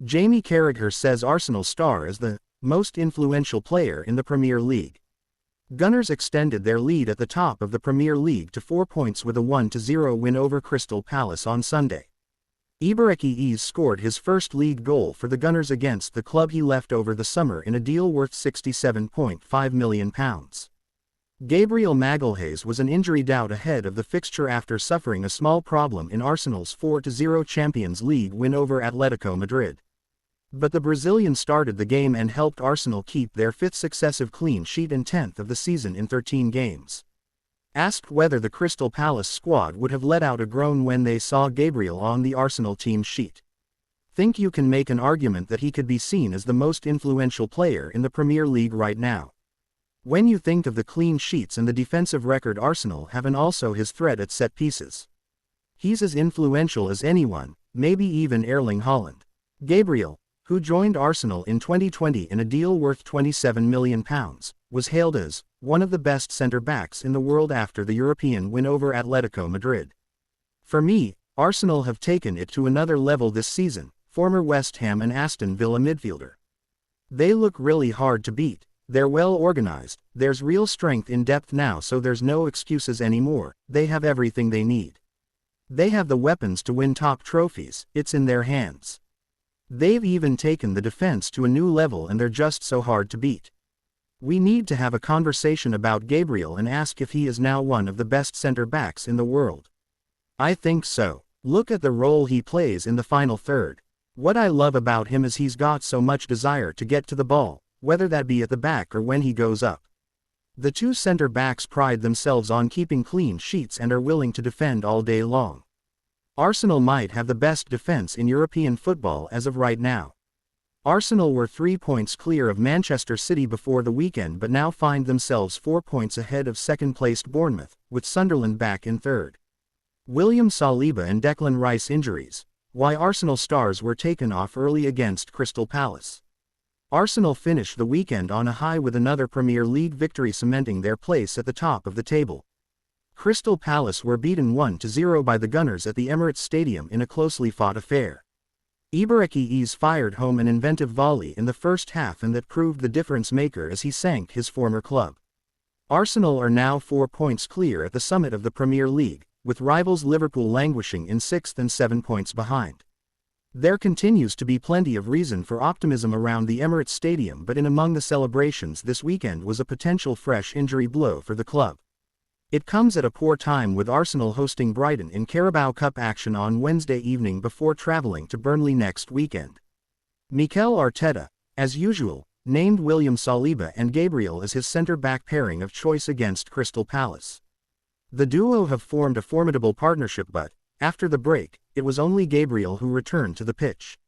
Jamie Carragher says Arsenal star is the most influential player in the Premier League. Gunners extended their lead at the top of the Premier League to 4 points with a 1-0 win over Crystal Palace on Sunday. Eberechi scored his first league goal for the Gunners against the club he left over the summer in a deal worth £67.5 million. Gabriel Magalhaes was an injury doubt ahead of the fixture after suffering a small problem in Arsenal's 4-0 Champions League win over Atletico Madrid. But the Brazilian started the game and helped Arsenal keep their 5th successive clean sheet and 10th of the season in 13 games. Asked whether the Crystal Palace squad would have let out a groan when they saw Gabriel on the Arsenal team sheet. Think you can make an argument that he could be seen as the most influential player in the Premier League right now? When you think of the clean sheets and the defensive record Arsenal have and also his threat at set pieces. He's as influential as anyone, maybe even Erling Haaland. Gabriel, who joined Arsenal in 2020 in a deal worth £27 million, was hailed as one of the best centre-backs in the world after the European win over Atletico Madrid. For me, Arsenal have taken it to another level this season, former West Ham and Aston Villa midfielder. They look really hard to beat, they're well organised, there's real strength in depth now, so there's no excuses anymore, they have everything they need. They have the weapons to win top trophies, it's in their hands. They've even taken the defense to a new level and they're just so hard to beat. We need to have a conversation about Gabriel and ask if he is now one of the best centre-backs in the world. I think so. Look at the role he plays in the final third. What I love about him is he's got so much desire to get to the ball, whether that be at the back or when he goes up. The two centre-backs pride themselves on keeping clean sheets and are willing to defend all day long. Arsenal might have the best defense in European football as of right now. Arsenal were 3 points clear of Manchester City before the weekend but now find themselves 4 points ahead of second-placed Bournemouth, with Sunderland back in third. William Saliba and Declan Rice injuries. Why Arsenal stars were taken off early against Crystal Palace. Arsenal finished the weekend on a high with another Premier League victory, cementing their place at the top of the table. Crystal Palace were beaten 1-0 by the Gunners at the Emirates Stadium in a closely fought affair. Eberechi fired home an inventive volley in the first half and that proved the difference maker as he sank his former club. Arsenal are now 4 points clear at the summit of the Premier League, with rivals Liverpool languishing in 6th and 7 points behind. There continues to be plenty of reason for optimism around the Emirates Stadium, but in among the celebrations this weekend was a potential fresh injury blow for the club. It comes at a poor time with Arsenal hosting Brighton in Carabao Cup action on Wednesday evening before travelling to Burnley next weekend. Mikel Arteta, as usual, named William Saliba and Gabriel as his centre-back pairing of choice against Crystal Palace. The duo have formed a formidable partnership, but, after the break, it was only Gabriel who returned to the pitch.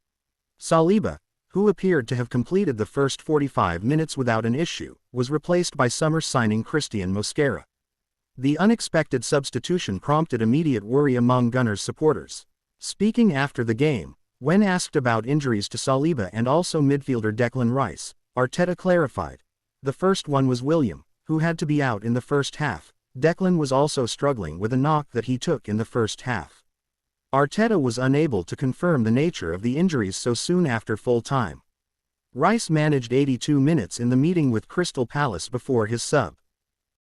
Saliba, who appeared to have completed the first 45 minutes without an issue, was replaced by summer signing Christian Mosquera. The unexpected substitution prompted immediate worry among Gunners supporters. Speaking after the game, when asked about injuries to Saliba and also midfielder Declan Rice, Arteta clarified. The first one was William, who had to be out in the first half. Declan was also struggling with a knock that he took in the first half. Arteta was unable to confirm the nature of the injuries so soon after full time. Rice managed 82 minutes in the meeting with Crystal Palace before his sub.